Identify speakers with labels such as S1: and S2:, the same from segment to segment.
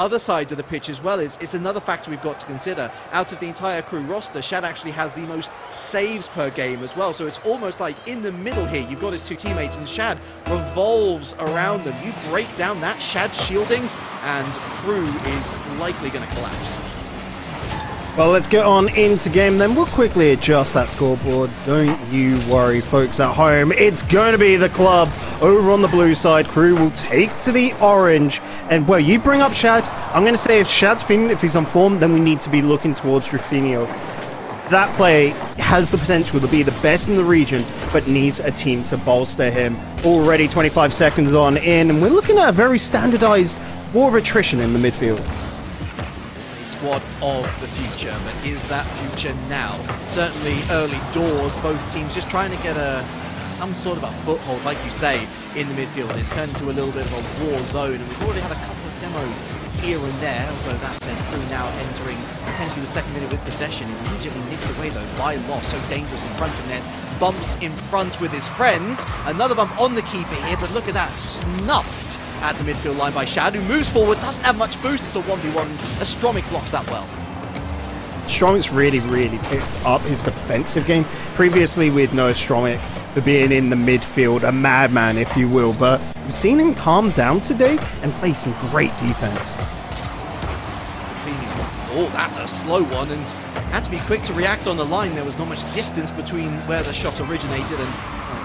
S1: other side of the pitch as well, it's another factor we've got to consider. Out of the entire crew roster, Shad actually has the most saves per game as well. So it's almost like in the middle here, you've got his two teammates, and Shad revolves around them. You break down that Shad shielding, and crew is likely going to collapse.
S2: Well, let's get on into game, then we'll quickly adjust that scoreboard. Don't you worry, folks at home. It's going to be the club over on the blue side. Crew will take to the orange. And, well, you bring up Shad. I'm going to say if Shad's feeling, if he's on form, then we need to be looking towards Rafinha. That play has the potential to be the best in the region, but needs a team to bolster him. Already 25 seconds on in, and we're looking at a very standardized war of attrition in the midfield.
S1: Squad of the future, but is that future now? Certainly early doors, both teams just trying to get some sort of a foothold, like you say, in the midfield. It's turned into a little bit of a war zone, and we've already had a couple of demos here and there, although that said, Crew now entering potentially the second minute with possession, immediately nicked away though by Loss, so dangerous in front of net, bumps in front with his friends, another bump on the keeper here, but look at that, snuffed at the midfield line by Shad, who moves forward, doesn't have much boost, it's a 1v1, Astromic blocks that well.
S2: Stromic's really picked up his defensive game. Previously we'd know Stromic for being in the midfield, a madman if you will, but we've seen him calm down today and play some great defense.
S1: Oh, that's a slow one, and had to be quick to react on the line. There was not much distance between where the shot originated and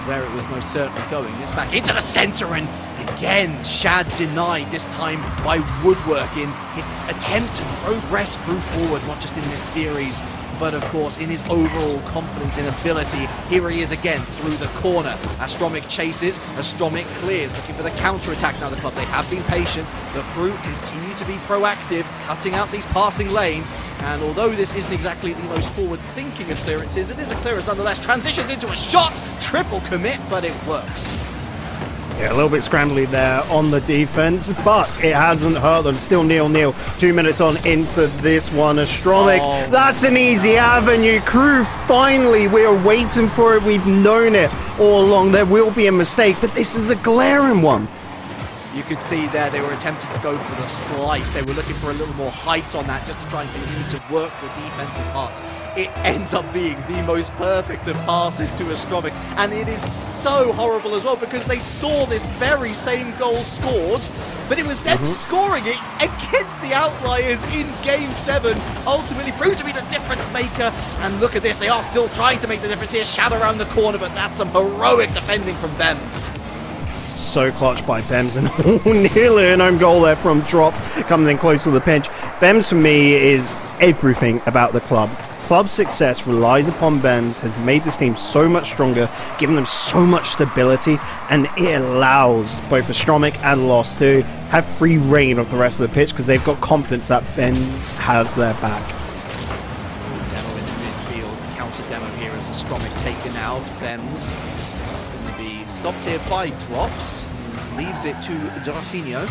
S1: where it was most certainly going. It's back into the centre, and again, Shad denied, this time by Woodwork in his attempt to progress Crew forward, not just in this series, but of course in his overall confidence and ability. Here he is again through the corner. Astromic chases, Astromic clears, looking for the counter-attack now. The club, they have been patient. The Crew continue to be proactive, cutting out these passing lanes, and although this isn't exactly the most forward-thinking of clearances, it is a clearance nonetheless. Transitions into a shot, triple commit, but it works.
S2: Yeah, a little bit scrambly there on the defense, but it hasn't hurt them. Still 0-0. 2 minutes on into this one. Astromic, that's an easy avenue. Crew, finally, we're waiting for it. We've known it all along. There will be a mistake, but this is a glaring one.
S1: You could see there they were attempting to go for the slice. They were looking for a little more height on that just to try and continue to work the defensive parts. It ends up being the most perfect of passes to Astromic, and it is so horrible as well because they saw this very same goal scored, but it was them scoring it against the Outliers in Game 7, ultimately proved to be the difference maker. And look at this, they are still trying to make the difference here. Shad around the corner, but that's some heroic defending from Bems.
S2: So clutch by Bems, and nearly an own goal there from Drops, coming in close to the pinch. Bems for me is everything about the club. Club success relies upon Bems, has made this team so much stronger, given them so much stability, and it allows both Astromic and Lost to have free reign of the rest of the pitch because they've got confidence that Bems has their back.
S1: Demo in the midfield, counter demo here as Astromic taken out. Bems is going to be stopped here by Drops, leaves it to Rafinha,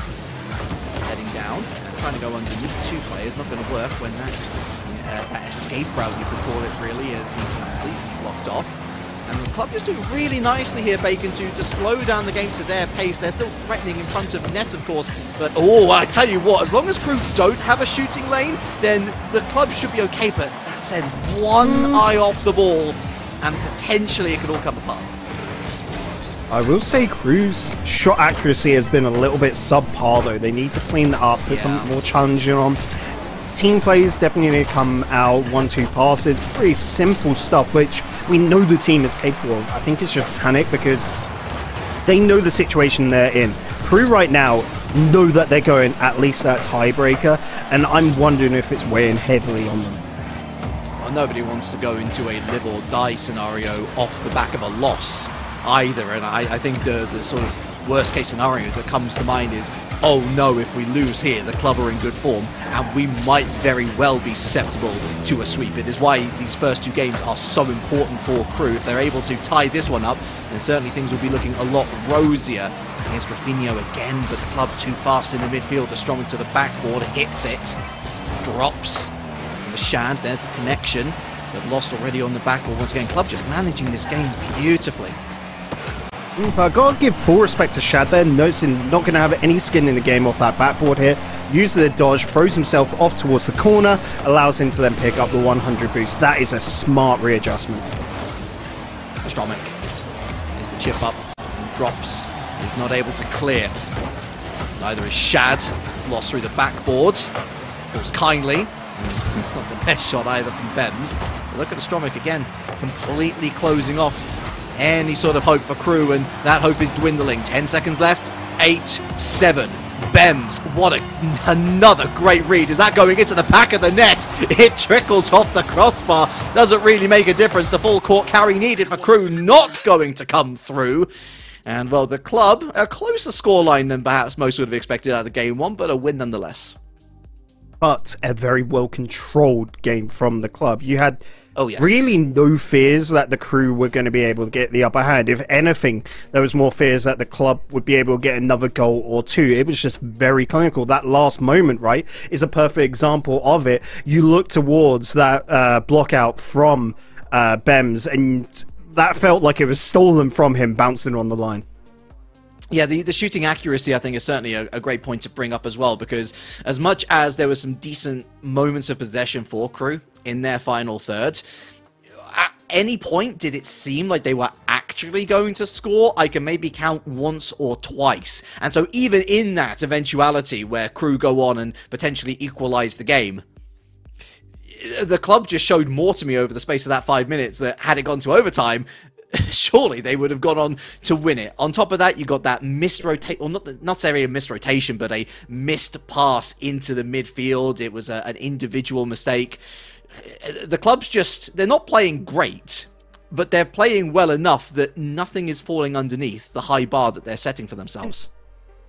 S1: heading down, trying to go underneath two players, not going to work when that escape route, you could call it, really has been completely blocked off. And the club just doing really nicely here, Bacon, to slow down the game to their pace. They're still threatening in front of net, of course, but oh, I tell you what, as long as Crew don't have a shooting lane, then the club should be okay. But that said, one eye off the ball, and potentially it could all come apart.
S2: I will say Crew's shot accuracy has been a little bit subpar, though. They need to clean that up, put something more challenging on. Team plays definitely need to come out, 1-2 passes, pretty simple stuff, which we know the team is capable of. I think it's just panic because they know the situation they're in. Crew right now know that they're going at least that tiebreaker, and I'm wondering if it's weighing heavily on them.
S1: Well, nobody wants to go into a live or die scenario off the back of a loss either, and I think the sort of worst case scenario that comes to mind is, oh no, if we lose here, the club are in good form, and we might very well be susceptible to a sweep. It is why these first two games are so important for Crew. If they're able to tie this one up, then certainly things will be looking a lot rosier. Here's Rafinha again, but the club too fast in the midfield. Strong to the backboard, hits it, drops. The Shad, there's the connection, but lost already on the backboard. Once again, club just managing this game beautifully.
S2: But I've got to give full respect to Shad there, noticing not going to have any skin in the game off that backboard here. uses a dodge, throws himself off towards the corner, allows him to then pick up the 100 boost. That is a smart readjustment.
S1: Stromik is the chip up, and drops, is not able to clear. Neither is Shad, lost through the backboard. Falls kindly. It's not the best shot either from Bems. But look at the Stromik again, completely closing off any sort of hope for Crew, and that hope is dwindling. 10 seconds left, 8-7. Bems, what another great read. Is that going into the back of the net? It trickles off the crossbar. Doesn't really make a difference. The full court carry needed for Crew not going to come through. And, well, the club, a closer scoreline than perhaps most would have expected out of the game one, but a win nonetheless.
S2: But a very well-controlled game from the club. You had
S1: yes.
S2: really no fears that the Crew were going to be able to get the upper hand. If anything, there was more fears that the club would be able to get another goal or two. It was just very clinical. That last moment, right, is a perfect example of it. You look towards that block out from Bems, and that felt like it was stolen from him, bouncing on the line.
S1: Yeah, the shooting accuracy, I think, is certainly a great point to bring up as well, because as much as there were some decent moments of possession for Crew in their final third, at any point did it seem like they were actually going to score? I can maybe count once or twice. And so even in that eventuality where Crew go on and potentially equalize the game, the club just showed more to me over the space of that 5 minutes that had it gone to overtime, surely they would have gone on to win it. On top of that, you got that missed rotation, or not necessarily a missed rotation, but a missed pass into the midfield. It was an individual mistake. The club's just, they're not playing great, but they're playing well enough that nothing is falling underneath the high bar that they're setting for themselves.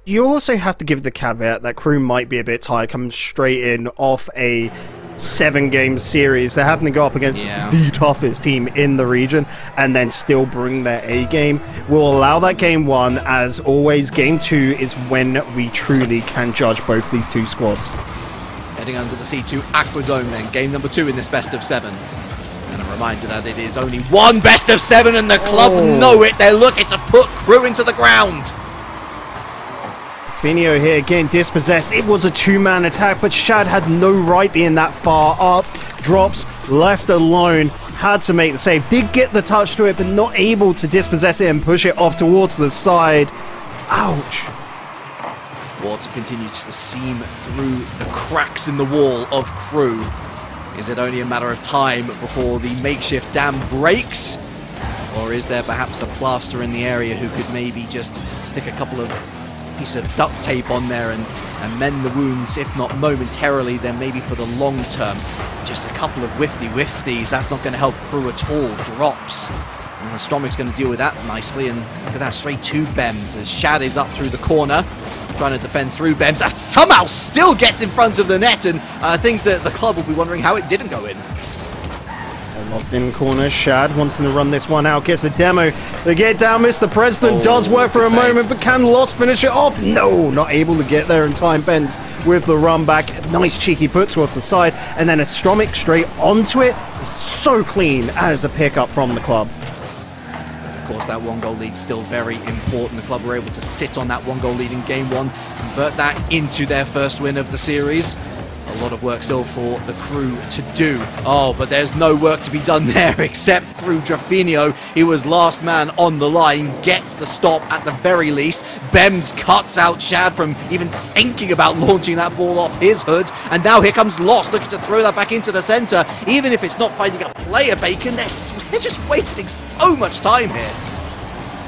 S2: You also have to give the caveat that Crew might be a bit tired coming straight in off a 7-game series. They're having to go up against the toughest team in the region and then still bring their A game. We'll allow that game 1. As always, game 2 is when we truly can judge both these two squads.
S1: Heading under the C2 Aquadome then, game number 2 in this best of 7. And a reminder that it is only one best of 7 and the club know it. They're looking to put Crew into the ground.
S2: Finio here again dispossessed. It was a 2-man attack, but Shad had no right being that far up. Drops, left alone, had to make the save. Did get the touch to it, but not able to dispossess it and push it off towards the side. Ouch.
S1: Water continues to seam through the cracks in the wall of Crew. Is it only a matter of time before the makeshift dam breaks? Or is there perhaps a plaster in the area who could maybe just stick a couple of piece of duct tape on there and mend the wounds, if not momentarily, then maybe for the long term. Just a couple of whifties, that's not going to help Crew at all. Drops. And Stromik's going to deal with that nicely, and look at that, straight to Bems as Shad is up through the corner, trying to defend through Bems. That somehow still gets in front of the net, and I think that the club will be wondering how it didn't go in.
S2: Locked in corner, Shad wanting to run this one out, gets a demo. They get down, Mr. President does work for a moment, but can Lost finish it off? No, not able to get there in time. Benz with the run back, nice cheeky put towards the side, and then a Stromik straight onto it. It's so clean as a pickup from the club.
S1: Of course, that 1-goal lead still very important. The club were able to sit on that 1-goal lead in game 1, convert that into their first win of the series. A lot of work still for the Crew to do. Oh, but there's no work to be done there except through Drafinio. He was last man on the line, gets the stop at the very least. Bems cuts out Shad from even thinking about launching that ball off his hood. And now here comes Lost, looking to throw that back into the center. Even if it's not finding a player, Bacon, they're just wasting so much time here.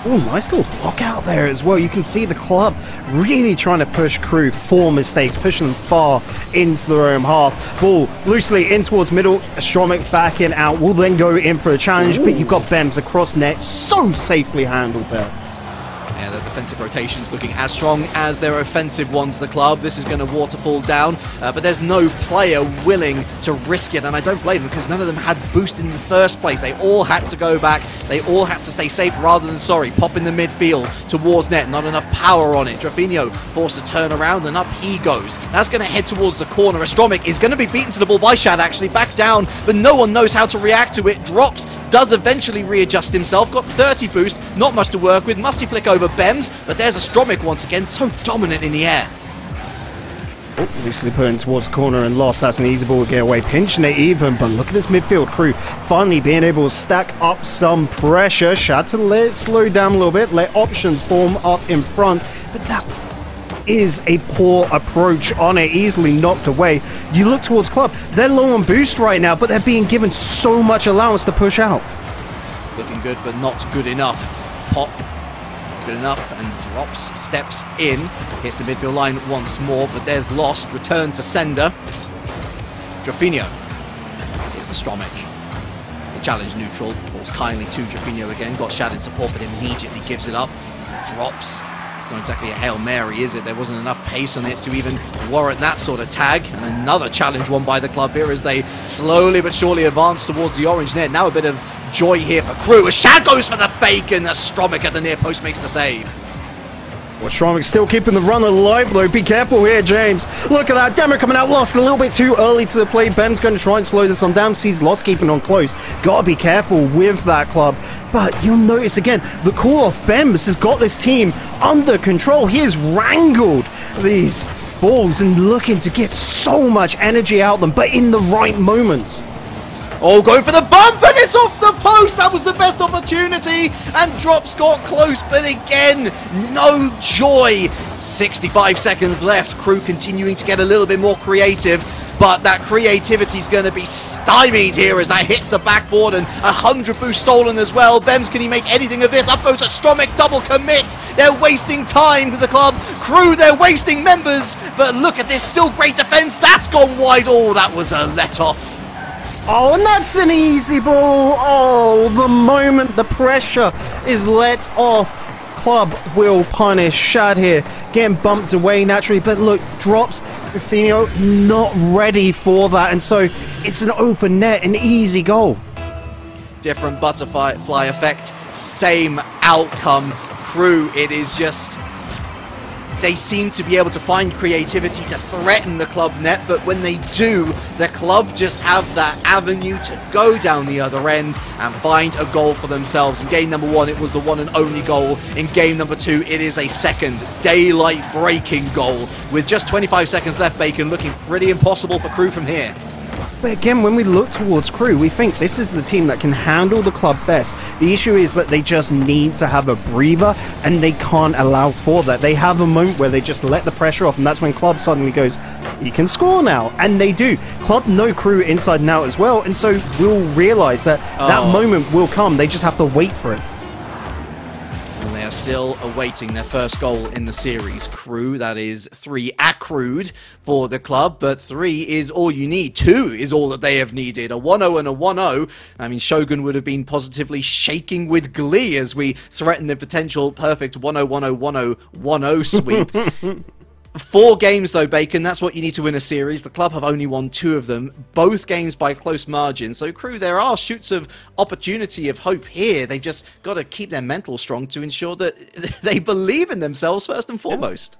S2: Oh, nice little block out there as well. You can see the club really trying to push Crew for mistakes, pushing them far into their own half. Ball loosely in towards middle. Stromik back in out. Will then go in for a challenge, but you've got Bems across net. So safely handled there.
S1: Yeah, the defensive rotations looking as strong as their offensive ones, the club. This is going to waterfall down, but there's no player willing to risk it, and I don't blame them because none of them had boost in the first place. They all had to go back. They all had to stay safe rather than sorry. Pop in the midfield towards net. Not enough power on it. Drafinio forced to turn around, and up he goes. That's going to head towards the corner. Stromik is going to be beaten to the ball by Shad, actually. Back down, but no one knows how to react to it. Drops, does eventually readjust himself. Got 30 boost. Not much to work with. Musty flick over Bems, but there's a Stromik once again, so dominant in the air.
S2: Oh, loosely put in towards the corner and lost. That's an easy ball to get away. Pinching it even, but look at this midfield crew finally being able to stack up some pressure. Shad to let it slow down a little bit, let options form up in front, but that is a poor approach on it, easily knocked away. You look towards Club, they're low on boost right now, but they're being given so much allowance to push out.
S1: Looking good, but not good enough. Pop, good enough, and drops, steps in, hits the midfield line once more, but there's lost, return to sender. Drafinho, here's a Stromic. The challenge neutral, falls kindly to Drafinho again, got Shad in support, but immediately gives it up, drops. It's not exactly a Hail Mary, is it? There wasn't enough pace on it to even warrant that sort of tag. And another challenge won by the club here as they slowly but surely advance towards the orange net. Now a bit of joy here for Crew as Shad goes for the fake and Stromic at the near post makes the save.
S2: Well, Stromic still keeping the run alive, though. Be careful here, James. Look at that. Demo coming out, lost a little bit too early to the play. Ben's going to try and slow this one down. Sees lost, keeping on close. Got to be careful with that, Club. But you'll notice again, the call off Bems has got this team under control. He has wrangled these balls and looking to get so much energy out of them, but in the right moments.
S1: Oh, going for the bump, and it's off the post. That was the best opportunity, and Drops got close, but again, no joy. 65 seconds left. Crew continuing to get a little bit more creative, but that creativity is going to be stymied here as that hits the backboard, and 100 boost stolen as well. Bems, can he make anything of this? Up goes a Stromic, double commit. They're wasting time with the club. Crew, they're wasting members, but look at this, still great defense. That's gone wide. Oh, that was a let-off.
S2: Oh, and that's an easy ball. Oh, the moment the pressure is let off, Club will punish. Shad here getting bumped away naturally, but look, Drops, Drafinho not ready for that, and so it's an open net, an easy goal.
S1: Different butterfly effect, same outcome. Crew, it is just... They seem to be able to find creativity to threaten the club net, but when they do, the club just have that avenue to go down the other end and find a goal for themselves. In game number 1, it was the one and only goal. In game number 2, it is a second daylight-breaking goal. With just 25 seconds left, Bacon, looking pretty impossible for Crew from here.
S2: But again, when we look towards Crew, we think this is the team that can handle the club best. The issue is that they just need to have a breather, and they can't allow for that. They have a moment where they just let the pressure off, and that's when Club suddenly goes, he can score now. And they do. Club know Crew inside and out as well, and so we'll realize that that moment will come. They just have to wait for it.
S1: And they are still awaiting their first goal in the series. Crew, that is 3 accrued for the club, but 3 is all you need. 2 is all that they have needed. A 1-0 and a 1-0. I mean, Shogun would have been positively shaking with glee as we threaten the potential perfect 1-0, 1-0, 1-0, 1-0 sweep. 4 games, though, Bacon. That's what you need to win a series. The club have only won 2 of them, both games by close margin. So, Crew, there are shoots of opportunity, of hope here. They've just got to keep their mental strong to ensure that they believe in themselves first and foremost.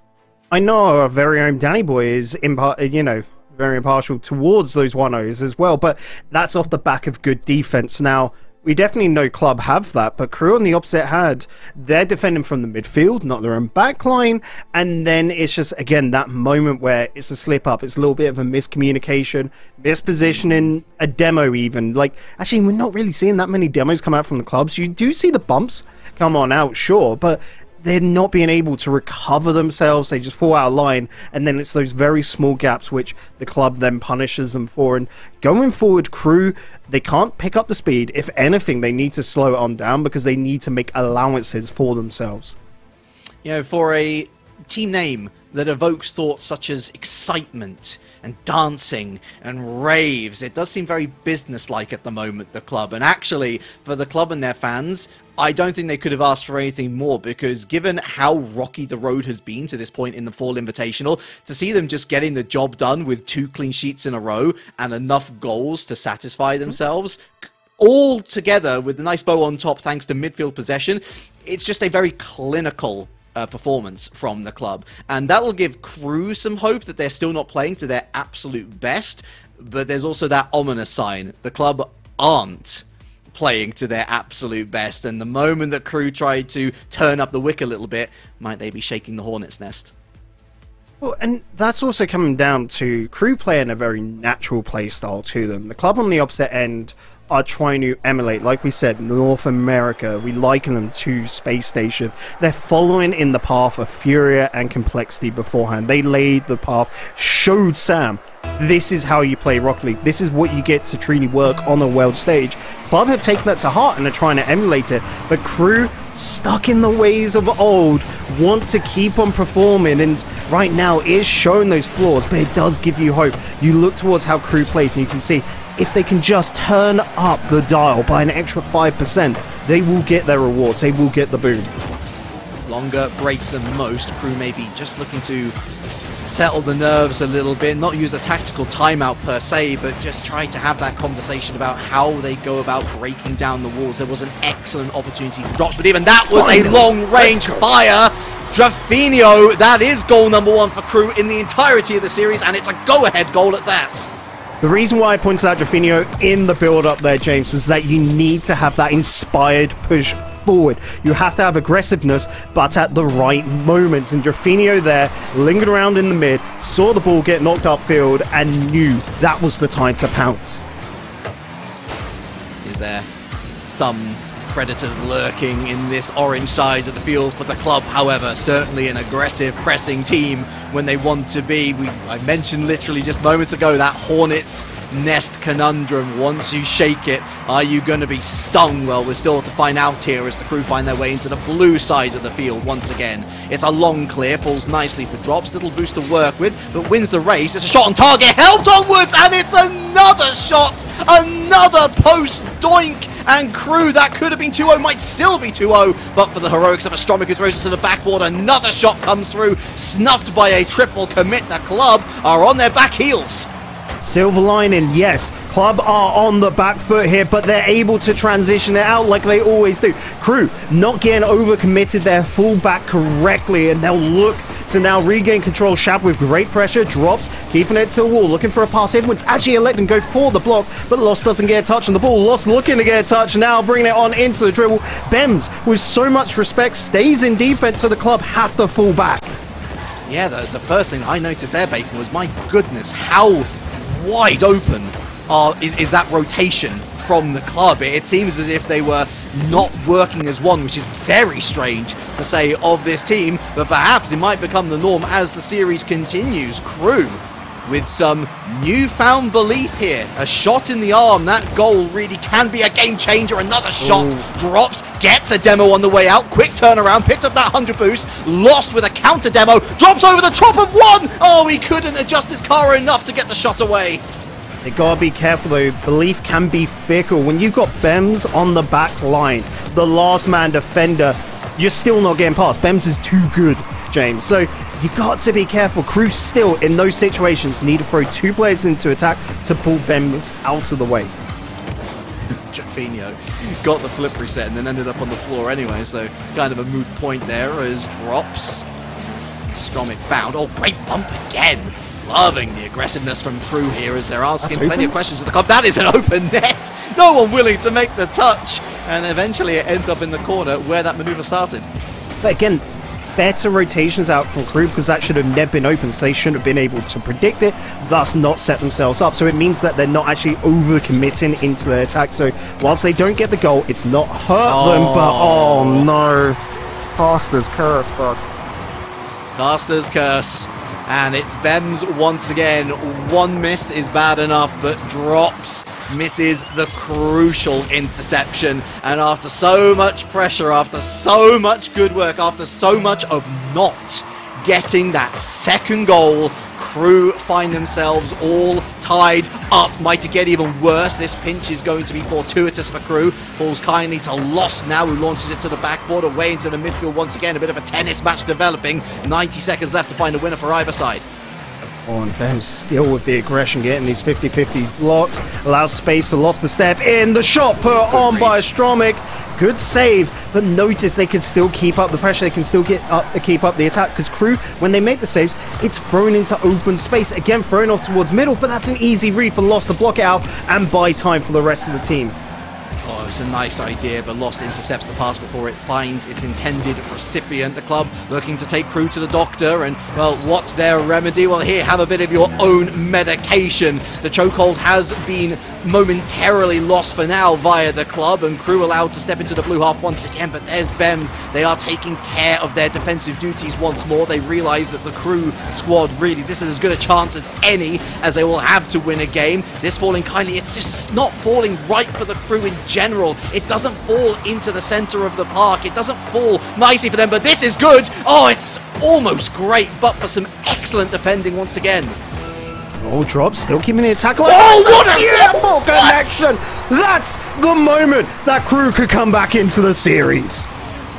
S2: I know our very own Danny Boy is, very impartial towards those 1-0s as well, but that's off the back of good defense. Now, we definitely know Club have that, but Crew on the opposite hand, they're defending from the midfield, not their own backline, and then it's just, again, that moment where it's a slip-up, it's a little bit of a miscommunication, mispositioning, a demo even. Like, actually, we're not really seeing that many demos come out from the clubs. You do see the bumps come on out, sure, but they're not being able to recover themselves. They just fall out of line, and then it's those very small gaps which the club then punishes them for. And going forward, Crew, they can't pick up the speed. If anything, they need to slow it on down because they need to make allowances for themselves.
S1: You know, for a team name that evokes thoughts such as excitement and dancing and raves, it does seem very businesslike at the moment, the club. And actually, for the club and their fans, I don't think they could have asked for anything more, because given how rocky the road has been to this point in the Fall Invitational, to see them just getting the job done with 2 clean sheets in a row and enough goals to satisfy themselves, all together with a nice bow on top thanks to midfield possession, it's just a very clinical performance from the club. And that will give Crew some hope that they're still not playing to their absolute best, but there's also that ominous sign. The club aren't playing to their absolute best, and the moment that Crew tried to turn up the wick a little bit, might they be shaking the hornet's nest?
S2: Well, and that's also coming down to Crew playing a very natural play style to them. The club on the opposite end are trying to emulate, like we said, North America. We liken them to Space Station. They're following in the path of Furia and Complexity beforehand. They laid the path, showed Sam, this is how you play Rocket League. This is what you get to truly work on a world stage. Club have taken that to heart and are trying to emulate it. But Crew, stuck in the ways of old, want to keep on performing, and right now is showing those flaws, but it does give you hope. You look towards how Crew plays and you can see if they can just turn up the dial by an extra 5%, they will get their rewards, they will get the boom.
S1: Longer break than most. Crew may be just looking to settle the nerves a little bit, not use a tactical timeout per se, but just try to have that conversation about how they go about breaking down the walls. There was an excellent opportunity for drops, but even that was a long-range fire. Drafinho, that is goal number 1 for Crew in the entirety of the series, and it's a go-ahead goal at that.
S2: The reason why I pointed out Drafinho in the build-up there, James, was that you need to have that inspired push forward. You have to have aggressiveness, but at the right moments. And Drafinho there, lingered around in the mid, saw the ball get knocked upfield, and knew that was the time to pounce.
S1: Is there some predators lurking in this orange side of the field for the club? However, certainly an aggressive pressing team when they want to be. I mentioned literally just moments ago that Hornets nest conundrum. Once you shake it, are you going to be stung? Well, we're still to find out here as the Crew find their way into the blue side of the field once again. It's a long clear, falls nicely for drops, little boost to work with, but wins the race. It's a shot on target, helped onwards, and it's another shot, another post, doink, and Crew, that could have been 2-0, might still be 2-0, but for the heroics of Astromic, who throws it to the backboard. Another shot comes through, snuffed by a triple commit. The club are on their back heels.
S2: Silver lining, yes, club are on the back foot here, but they're able to transition it out like they always do. Crew not getting overcommitted, their full back correctly, and they'll look to now regain control. Shab with great pressure, drops, keeping it to the wall, looking for a pass. Everyone's actually electing to go for the block, but Lost doesn't get a touch on the ball. Lost looking to get a touch, now bringing it on into the dribble. Bems, with so much respect, stays in defense, so the club have to fall back.
S1: Yeah, the first thing I noticed there, Bacon, was, my goodness, how wide open is that rotation from the club. It seems as if they were not working as one, which is very strange to say of this team, but perhaps it might become the norm as the series continues. Crew with some newfound belief here. A shot in the arm, that goal really can be a game changer. Another shot, drops, gets a demo on the way out, quick turnaround, picked up that 100 boost, Lost with a counter demo, drops over the top of one. Oh, he couldn't adjust his car enough to get the shot away.
S2: They gotta be careful though, belief can be fickle. When you've got Bems on the back line, the last man defender, you're still not getting past. Bems is too good, James. So you got to be careful. Crew still, in those situations, need to throw 2 players into attack to pull Bems out of the way.
S1: Drafinho got the flip reset and then ended up on the floor anyway, so kind of a moot point there as drops. Stromic found. Oh, great bump again. Loving the aggressiveness from Crew here as they're asking plenty of questions to the club. That is an open net. No one willing to make the touch. And eventually it ends up in the corner where that maneuver started.
S2: But again, better rotations out from Crew because that should have never been open. So they shouldn't have been able to predict it, thus not set themselves up. So it means that they're not actually over-committing into their attack. So whilst they don't get the goal, it's not hurt them, but oh no. Caster's curse, bud.
S1: Caster's curse. And it's Bems once again. One miss is bad enough, but drops, misses the crucial interception. And after so much pressure, after so much good work, after so much of not getting that second goal, Crew find themselves all tied up. Might it get even worse? This pinch is going to be fortuitous for Crew. Falls kindly to Lost now, who launches it to the backboard, away into the midfield once again. A bit of a tennis match developing. 90 seconds left to find a winner for either side.
S2: On them still with the aggression, getting these 50-50 blocks, allows space to Lost the step in. The shot put on by Astromic. Good save, but notice they can still keep up the pressure. They can still keep up the attack because Crew, when they make the saves, it's thrown into open space. Again, thrown off towards middle, but that's an easy read for Lost to block it out and buy time for the rest of the team.
S1: Oh, it's a nice idea, but Lost intercepts the pass before it finds its intended recipient. The club looking to take Crew to the doctor, and, well, what's their remedy? Well, here, have a bit of your own medication. The chokehold has been momentarily lost for now via the club, and Crew allowed to step into the blue half once again, but there's Bems. They are taking care of their defensive duties once more. They realize that the Crew squad, really, this is as good a chance as any as they will have to win a game. This falling kindly, it's just not falling right for the Crew in general. It doesn't fall into the center of the park. It doesn't fall nicely for them, but this is good. Oh, it's almost great, but for some excellent defending once again.
S2: Oh, Drops still keeping the attack alive.
S1: Oh, what a
S2: beautiful connection! That's the moment that Crew could come back into the series.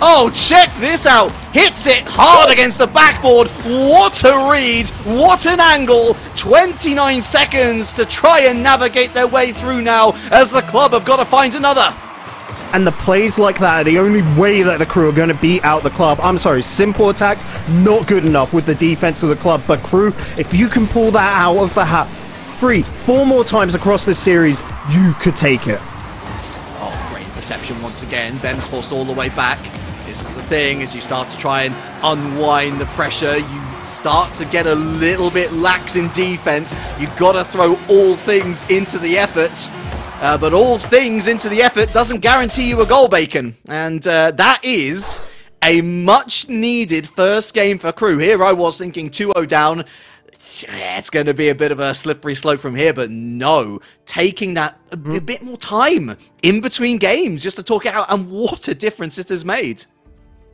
S1: Oh, check this out. Hits it hard against the backboard. What a read. What an angle. 29 seconds to try and navigate their way through now as the club have got to find another.
S2: And the plays like that are the only way that the Crew are going to beat out the club. I'm sorry, simple attacks, not good enough with the defense of the club. But Crew, if you can pull that out of the hat 3-4 more times across this series, you could take it.
S1: Oh, great interception once again. Bem's forced all the way back. This is the thing, as you start to try and unwind the pressure, you start to get a little bit lax in defense. You've got to throw all things into the effort. But all things into the effort doesn't guarantee you a goal, Bacon. And that is a much-needed first game for Crew. Here I was thinking 2-0 down. Yeah, it's going to be a bit of a slippery slope from here, but no. Taking that a bit more time in between games just to talk it out, and what a difference it has made.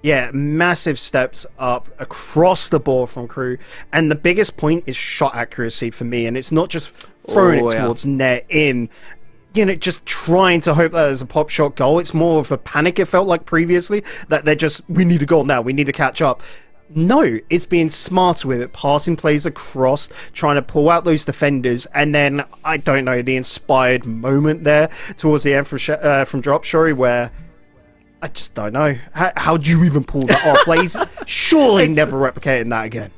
S2: Yeah, massive steps up across the board from Crew. And the biggest point is shot accuracy for me. And it's not just throwing it towards net in. You know, just trying to hope that there's a pop shot goal. It's more of a panic, it felt like previously, that they're just, we need a goal now, we need to catch up. No, it's being smarter with it, passing plays across, trying to pull out those defenders, and then, I don't know, the inspired moment there towards the end from Drop Shori, where I just don't know. How do you even pull that off? Plays surely never replicating that again.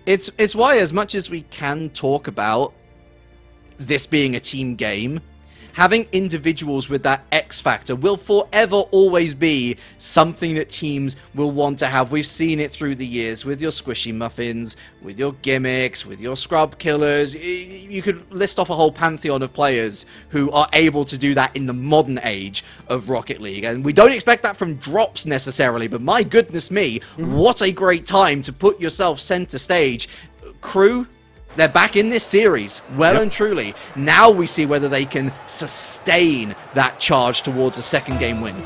S1: It's why, as much as we can talk about this being a team game, having individuals with that X factor will forever always be something that teams will want to have. We've seen it through the years with your squishy muffins, with your gimmicks, with your scrub killers. You could list off a whole pantheon of players who are able to do that in the modern age of Rocket League. And we don't expect that from Drops necessarily, but my goodness me, what a great time to put yourself center stage. Crew, they're back in this series, well and truly. Now we see whether they can sustain that charge towards a second game win.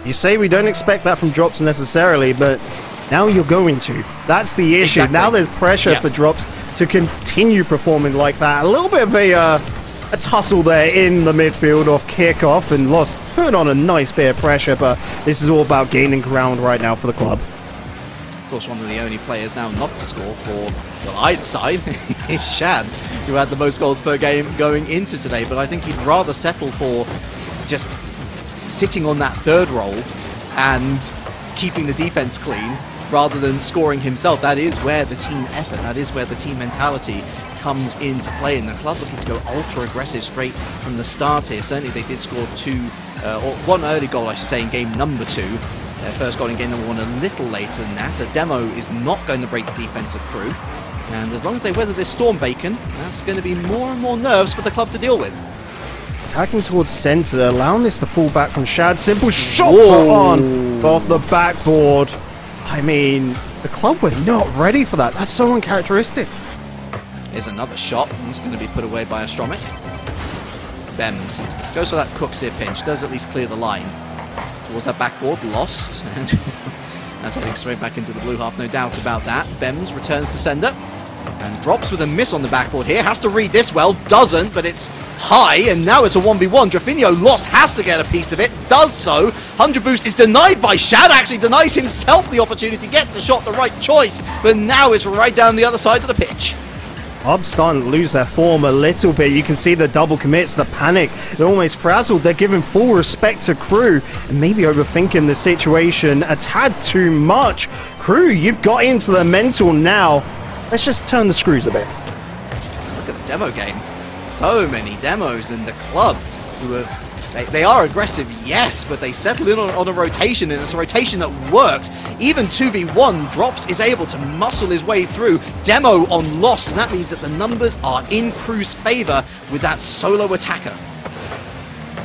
S2: You say we don't expect that from Drops necessarily, but now you're going to. That's the issue.
S1: Exactly.
S2: Now there's pressure for Drops to continue performing like that. A little bit of a tussle there in the midfield off kickoff, and Lost put on a nice bit of pressure, but this is all about gaining ground right now for the club.
S1: Of course, one of the only players now not to score for either side is Shad, who had the most goals per game going into today. But I think he'd rather settle for just sitting on that third role and keeping the defense clean rather than scoring himself. That is where the team effort, that is where the team mentality comes into play. And the club looking to go ultra aggressive straight from the start here. Certainly they did score one early goal, I should say, in game number 2. Their first goal in game number 1 a little later than that. A demo is not going to break the defense of Crew. And as long as they weather this storm, Bacon, that's going to be more and more nerves for the club to deal with.
S2: Attacking towards centre, allowing this to fall back from Shad. Simple shot on off the backboard. I mean, the club were not ready for that. That's so uncharacteristic.
S1: Here's another shot. He's going to be put away by Astromic. Bems goes for that Cookseer pinch. Does at least clear the line. Towards that backboard, Lost. And that's heading straight back into the blue half, no doubt about that. Bems returns to sender. And Drops with a miss on the backboard here. Has to read this well. Doesn't, but it's high. And now it's a 1v1. Drafinho Lost has to get a piece of it. Does so. 100 boost is denied by Shad. Actually denies himself the opportunity. Gets the shot, the right choice. But now it's right down the other side of the pitch.
S2: Club starting to lose their form a little bit. You can see the double commits, the panic. They're almost frazzled. They're giving full respect to Crew and maybe overthinking the situation a tad too much. Crew, you've got into the mental now. Let's just turn the screws a bit.
S1: Look at the demo game. So many demos, and the club who have... They are aggressive, yes, but they settle in on a rotation, and it's a rotation that works. Even 2v1, Drops is able to muscle his way through. Demo on Lost, and that means that the numbers are in Crew's favor with that solo attacker.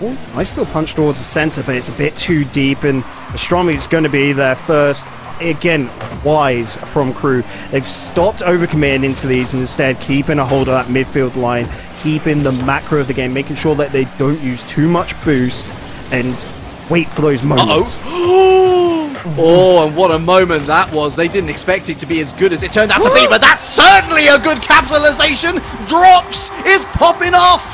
S2: Ooh, nice little punch towards the center, but it's a bit too deep, and Astromic's going to be there first. Again, wise from Crew. They've stopped overcommitting into these and instead keeping a hold of that midfield line, keeping the macro of the game, making sure that they don't use too much boost and wait for those moments.
S1: Oh, and what a moment that was. They didn't expect it to be as good as it turned out to be, but that's certainly a good capitalization. Drops is popping off.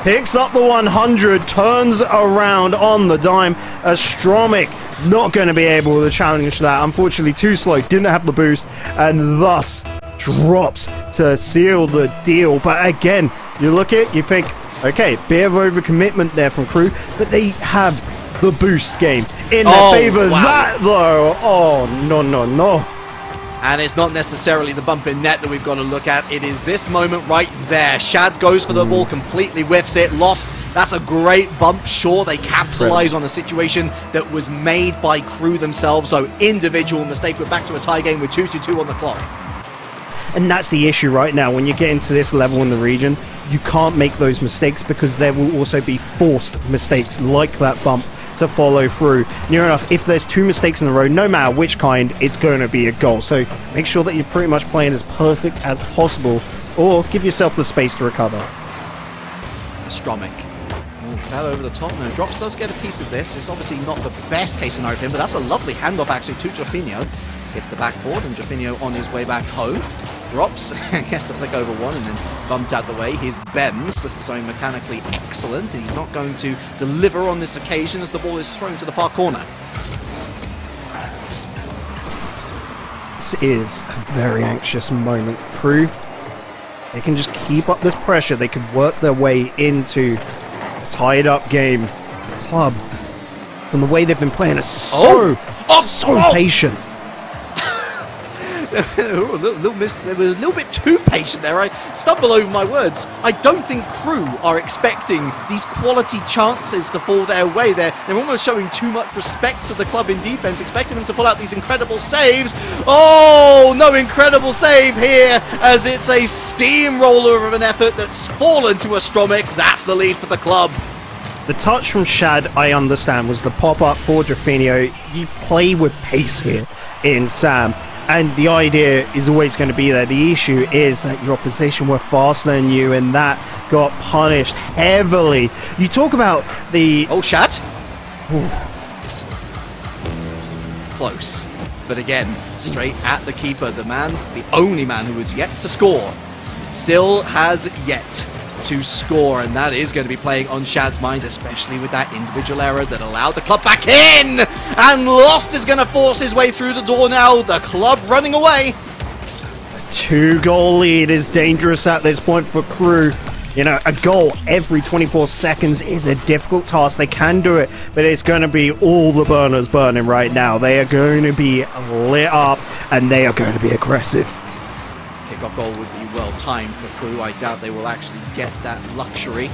S2: Picks up the 100, turns around on the dime. Astromic not going to be able to challenge that. Unfortunately, too slow, didn't have the boost, and thus Drops to seal the deal. But again, you look at it, you think, okay, bit of overcommitment there from Crew, but they have the boost game in their favor.
S1: Wow.
S2: That though, oh no, no, no.
S1: And it's not necessarily the bump in net that we've got to look at. It is this moment right there. Shad goes for the ball, completely whiffs it, Lost. That's a great bump. Sure, they capitalize on a situation that was made by Crew themselves. So individual mistake. We're back to a tie game with 2-2 on the clock.
S2: And that's the issue right now. When you get into this level in the region, you can't make those mistakes because there will also be forced mistakes like that bump to follow through. Near enough, if there's 2 mistakes in a row, no matter which kind, it's going to be a goal. So make sure that you're pretty much playing as perfect as possible, or give yourself the space to recover.
S1: Astromic. It's out over the top. No, Drops does get a piece of this. It's obviously not the best case scenario for him, but that's a lovely handoff actually to Jofinho. Gets the backboard, and Jofinho on his way back home. Drops, he has to flick over one and then bumped out the way. Here's Bems, something mechanically excellent. He's not going to deliver on this occasion as the ball is thrown to the far corner.
S2: This is a very anxious moment. Crew, they can just keep up this pressure. They can work their way into a tied up game. Club, from the way they've been playing, is so patient.
S1: They were a little bit too patient there. I stumble over my words. I don't think Crew are expecting these quality chances to fall their way. They're almost showing too much respect to the club in defense, expecting them to pull out these incredible saves. Oh, no incredible save here, as it's a steamroller of an effort that's fallen to Astromic. That's the lead for the club.
S2: The touch from Shad, I understand, was the pop-up for Jofinho. You play with pace here in Sam. And the idea is always going to be there. The issue is that your opposition were faster than you, and that got punished heavily. You talk about the...
S1: Oh, Shad? Close. But again, straight at the keeper. The man, the only man who has yet to score, still has yet to score, and that is going to be playing on Shad's mind, especially with that individual error that allowed the club back in. And Lost is going to force his way through the door now. The club running away.
S2: A 2-goal lead is dangerous at this point for Crew. You know, a goal every 24 seconds is a difficult task. They can do it, but it's going to be all the burners burning right now. They are going to be lit up, and they are going to be aggressive.
S1: Kickoff goal would be well timed for Crew. I doubt they will actually get that luxury.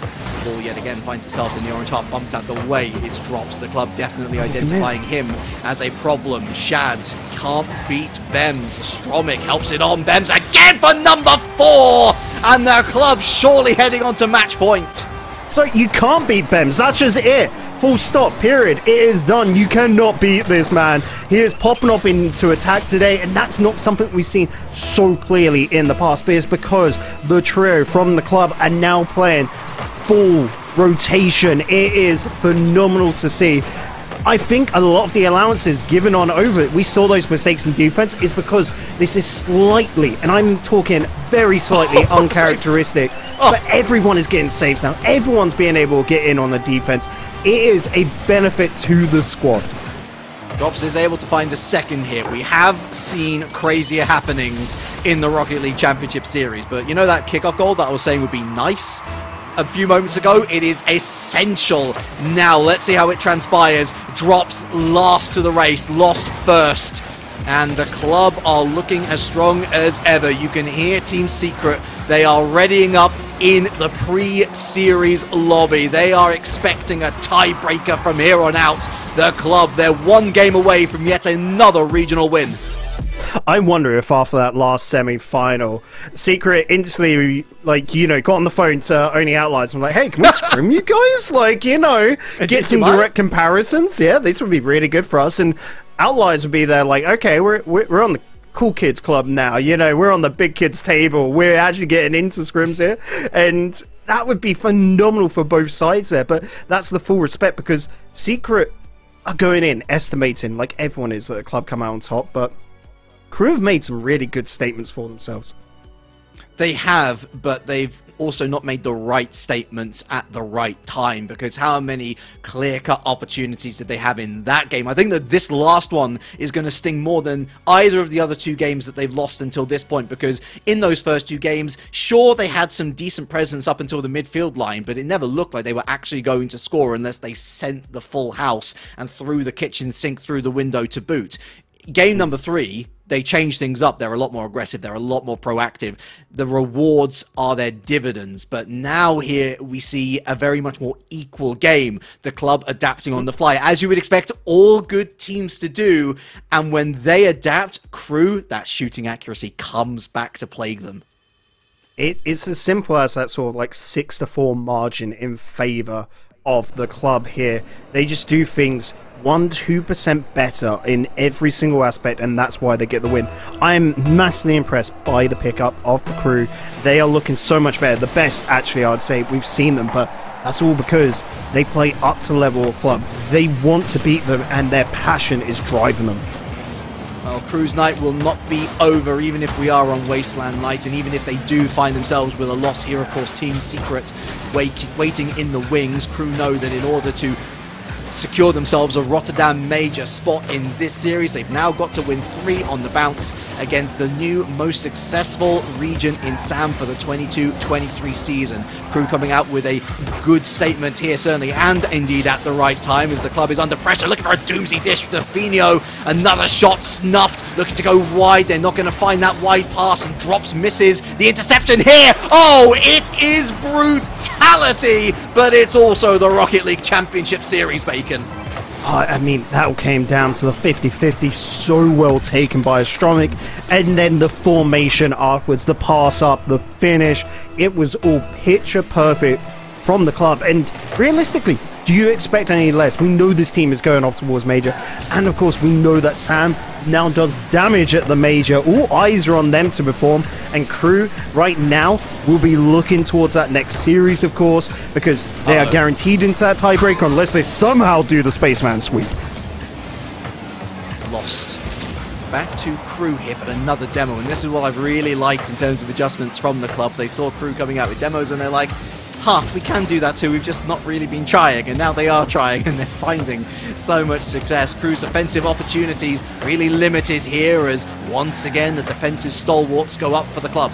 S1: The ball yet again finds itself in the orange half, bumped out the way. It Drops. The club definitely identifying him as a problem. Shad can't beat Bems. Astromic helps it on. Bems again for number 4, and the club surely heading on to match point.
S2: So you can't beat Bems. That's just it. Full stop, period. It is done. You cannot beat this man. He is popping off into attack today, and that's not something we've seen so clearly in the past, but it's because the trio from the club are now playing full rotation. It is phenomenal to see. I think a lot of the allowances given on over, we saw those mistakes in defense, is because this is slightly, and I'm talking very slightly, uncharacteristic. But everyone is getting saves now. Everyone's being able to get in on the defense. It is a benefit to the squad.
S1: Drops is able to find the second hit. We have seen crazier happenings in the Rocket League Championship Series, but you know that kickoff goal that I was saying would be nice a few moments ago? It is essential. Now, let's see how it transpires. Drops last to the race, Lost first. And the club are looking as strong as ever. You can hear Team Secret. They are readying up in the pre-series lobby. They are expecting a tiebreaker from here on out. The club, they're one game away from yet another regional win.
S2: I wonder if after that last semi-final, Secret instantly, like, you know, got on the phone to Only Outliers and like, hey, can we scrim you guys? Like, you know, get some direct comparisons. Yeah, this would be really good for us. And Outliers would be there like, okay, we're on the cool kids club now. You know, we're on the big kids table. We're actually getting into scrims here. And that would be phenomenal for both sides there. But that's the full respect because Secret are going in, estimating, like everyone is, that the club come out on top. But Crew have made some really good statements for themselves.
S1: They have, but they've also not made the right statements at the right time, because how many clear-cut opportunities did they have in that game? I think that this last one is going to sting more than either of the other two games that they've lost until this point, because in those first two games, sure, they had some decent presence up until the midfield line, but it never looked like they were actually going to score unless they sent the full house and threw the kitchen sink through the window to boot. Game number 3, they change things up. They're a lot more aggressive. They're a lot more proactive. The rewards are their dividends. But now here we see a very much more equal game. The club adapting on the fly, as you would expect all good teams to do. And when they adapt, Crew, that shooting accuracy comes back to plague them.
S2: It's as simple as that sort of like 6-4 margin in favor of the club here. They just do things 1-2% better in every single aspect, and that's why they get the win. I'm massively impressed by the pickup of the Crew. They are looking so much better. The best, actually, I'd say we've seen them, but that's all because they play up to the level of club. They want to beat them, and their passion is driving them.
S1: Well, Crew's night will not be over, even if we are on Wasteland Night, and even if they do find themselves with a loss here. Of course, Team Secret waiting in the wings. Crew know that in order to secure themselves a Rotterdam major spot in this series, they've now got to win 3 on the bounce against the new most successful region in SAM for the 22-23 season. Crew coming out with a good statement here, certainly, and indeed at the right time, as the club is under pressure, looking for a doomsday dish for Finio. Another shot snuffed, looking to go wide. They're not going to find that wide pass, and drops, misses. The interception here, oh, it is brutality, but it's also the Rocket League Championship Series, Bacon.
S2: I mean, that all came down to the 50-50, so well taken by Astronomic, and then the formation afterwards, the pass up, the finish, it was all picture perfect from the club. And realistically, do you expect any less? We know this team is going off towards major, and of course we know that Sam now does damage at the major. All eyes are on them to perform, and Crew right now will be looking towards that next series, of course, because they are guaranteed into that tiebreaker unless they somehow do the Spaceman sweep.
S1: Lost. Back to Crew here, but another demo, and this is what I've really liked in terms of adjustments from the club. They saw Crew coming out with demos, and they're like, we can do that too, we've just not really been trying, and now they are trying, and they're finding so much success. Crew's offensive opportunities really limited here, as once again the defensive stalwarts go up for the club.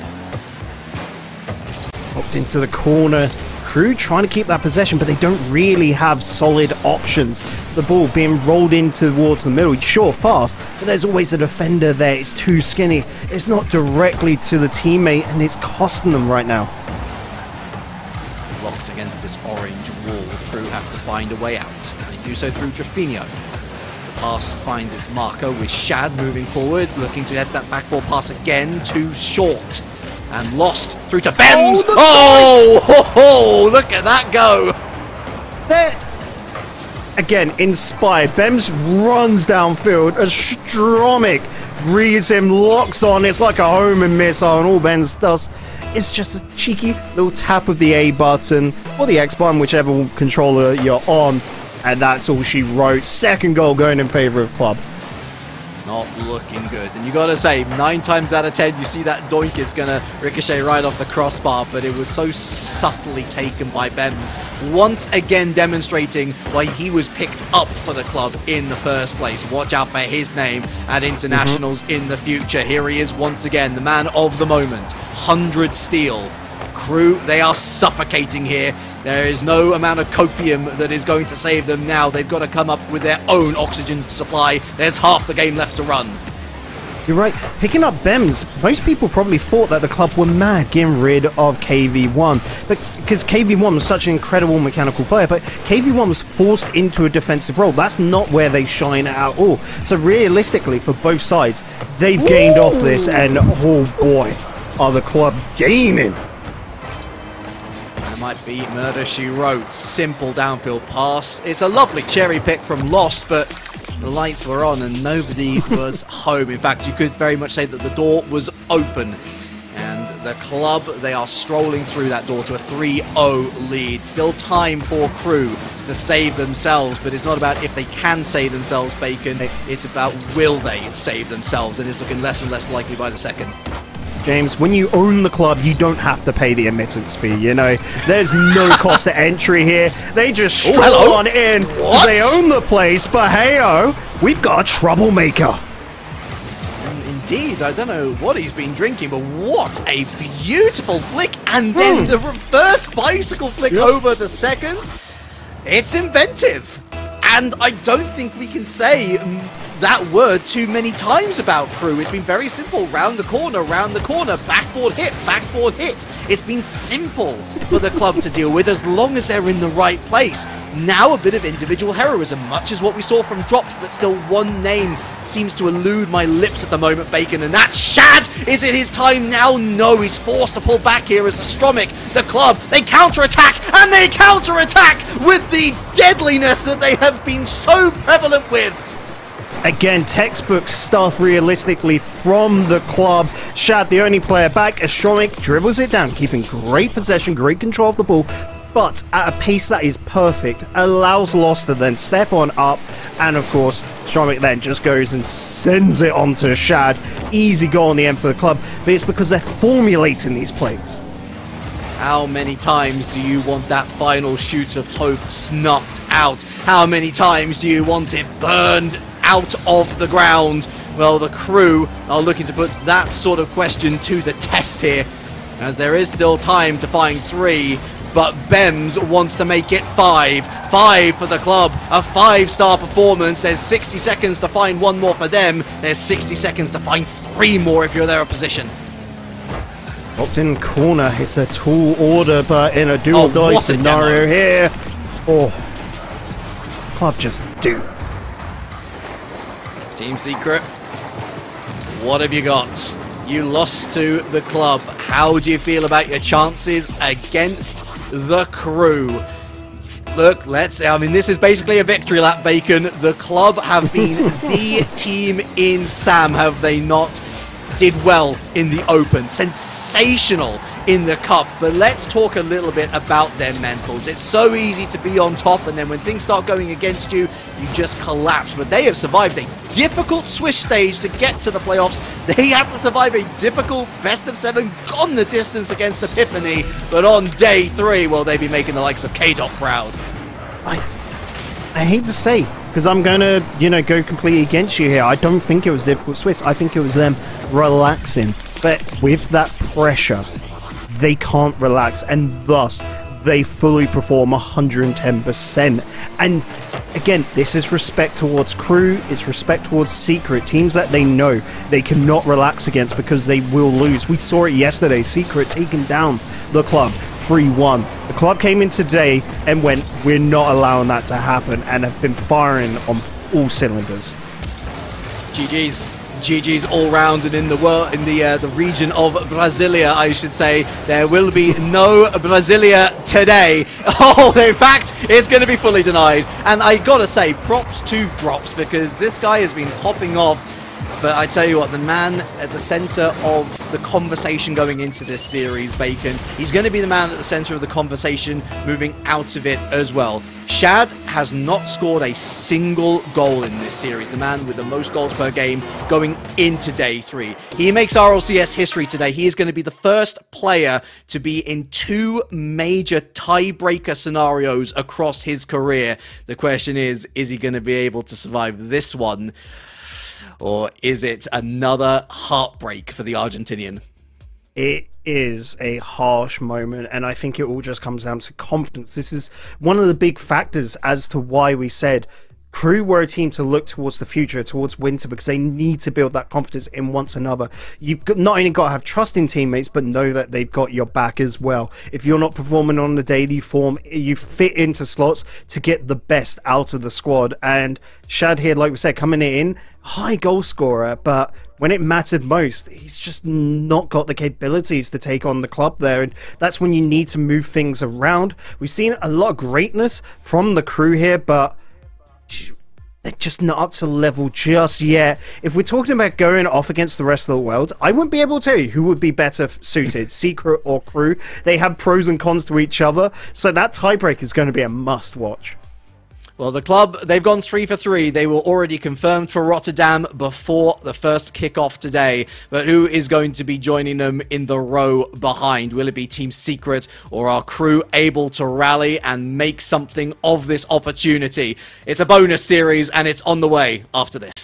S2: Popped into the corner. Crew trying to keep that possession, but they don't really have solid options. The ball being rolled in towards the middle, sure, fast, but there's always a defender there. It's too skinny. It's not directly to the teammate, and it's costing them right now.
S1: Locked against this orange wall, Crew have to find a way out. They do so through Drafinio. The pass finds its marker with Shad moving forward, looking to get that backball pass again, too short. And lost through to Bems. Oh, look at that go.
S2: There. Again, inspired. Bems runs downfield. Astronomic reads him, locks on. It's like a homing missile, and all Bems does, it's just a cheeky little tap of the A button or the X button, whichever controller you're on, and that's all she wrote. Second goal going in favor of club.
S1: Not looking good. And you gotta say, 9 times out of 10, you see that doink, it's gonna ricochet right off the crossbar, but it was so subtly taken by Bems, once again demonstrating why he was picked up for the club in the first place. Watch out for his name at internationals in the future. Here he is once again, the man of the moment. 100 steal. Crew, they are suffocating here. There is no amount of copium that is going to save them now. They've got to come up with their own oxygen supply. There's half the game left to run.
S2: You're right. Picking up Bems, most people probably thought that the club were mad getting rid of KV1, but because KV1 was such an incredible mechanical player, but KV1 was forced into a defensive role. That's not where they shine at all. So realistically, for both sides, they've gained off this, and oh boy, are the club gaining.
S1: That might be Murder She Wrote. Simple downfield pass. It's a lovely cherry pick from Lost, but the lights were on and nobody was home. In fact, you could very much say that the door was open. And the club, they are strolling through that door to a 3-0 lead. Still time for Crew to save themselves, but it's not about if they can save themselves, Bacon. It's about will they save themselves, and it's looking less and less likely by the second.
S2: James, when you own the club, you don't have to pay the admittance fee, you know? There's no cost to entry here. They just stroll on in. They own the place, but hey-oh, we've got a troublemaker.
S1: Indeed, I don't know what he's been drinking, but what a beautiful flick. And then the reverse bicycle flick over the second. It's inventive. And I don't think we can say that word too many times about Crew. It's been very simple. Round the corner, backboard hit, backboard hit. It's been simple for the club to deal with as long as they're in the right place. Now a bit of individual heroism, much as what we saw from Drops, but still one name seems to elude my lips at the moment, Bacon, and that's Shad! Is it his time now? No, he's forced to pull back here as Astromic, the club, they counter-attack, and they counter-attack with the deadliness that they have been so prevalent with.
S2: Again, textbook stuff realistically from the club. Shad, the only player back. Astromic dribbles it down, keeping great possession, great control of the ball, but at a pace that is perfect, allows Lost to then step on up, and of course, Astromic then just goes and sends it onto Shad. Easy goal in the end for the club, but it's because they're formulating these plays.
S1: How many times do you want that final shoot of hope snuffed out? How many times do you want it burned out of the ground? Well, the Crew are looking to put that sort of question to the test here, as there is still time to find 3, but Bems wants to make it 5. 5 for the club, a 5-star performance. There's 60 seconds to find 1 more for them. There's 60 seconds to find 3 more if you're their opposition.
S2: Locked in corner, it's a tall order, but in a do-or-die scenario here. Oh, club just do.
S1: Team Secret, what have you got? You lost to the club. How do you feel about your chances against the Crew? Look, this is basically a victory lap, Bacon. The club have been the team in Sam, have they not? Did well in the Open. Sensational in the Cup. But let's talk a little bit about their mentals. It's so easy to be on top, and then when things start going against you, you just collapse. But they have survived a difficult Swiss stage to get to the playoffs. They had to survive a difficult best-of-7, gone the distance against Epiphany. But on day 3, well, they'd be making the likes of K-Dot proud.
S2: I hate to say, because I'm going to, go completely against you here. I don't think it was difficult Swiss. I think it was them relaxing. But with that pressure, they can't relax, and thus they fully perform 110%. And again, this is respect towards Crew, it's respect towards Secret, teams that they know they cannot relax against because they will lose. We saw it yesterday, Secret taking down the club 3-1. The club came in today and went, we're not allowing that to happen, and have been firing on all cylinders.
S1: GG's all round, and in the world, in the region of Brasilia, I should say, there will be no Brasilia today. Oh, in fact, it's going to be fully denied. And I gotta say, props to Drops, because this guy has been popping off. But I tell you what, the man at the center of the conversation going into this series, Bacon, he's going to be the man at the center of the conversation moving out of it as well. Shad has not scored a single goal in this series, the man with the most goals per game going into day 3. He makes RLCS history today. He is going to be the first player to be in 2 major tiebreaker scenarios across his career. The question is he going to be able to survive this one? Or is it another heartbreak for the Argentinian?
S2: It is a harsh moment, and I think it all just comes down to confidence. This is one of the big factors as to why we said Crew were a team to look towards the future, towards winter, because they need to build that confidence in one another. You've not only got to have trust in teammates, but know that they've got your back as well. If you're not performing on the daily form, you fit into slots to get the best out of the squad. And Shad here, like we said, coming in, high goal scorer, but when it mattered most, he's just not got the capabilities to take on the club there, and that's when you need to move things around. We've seen a lot of greatness from the Crew here, but they're just not up to level just yet. If we're talking about going off against the rest of the world, I wouldn't be able to tell you who would be better suited, Secret or Crew. They have pros and cons to each other, so that tiebreak is going to be a must-watch.
S1: Well, the club, they've gone 3 for 3. They were already confirmed for Rotterdam before the first kickoff today. But who is going to be joining them in the row behind? Will it be Team Secret, or are Crew able to rally and make something of this opportunity? It's a bonus series, and it's on the way after this.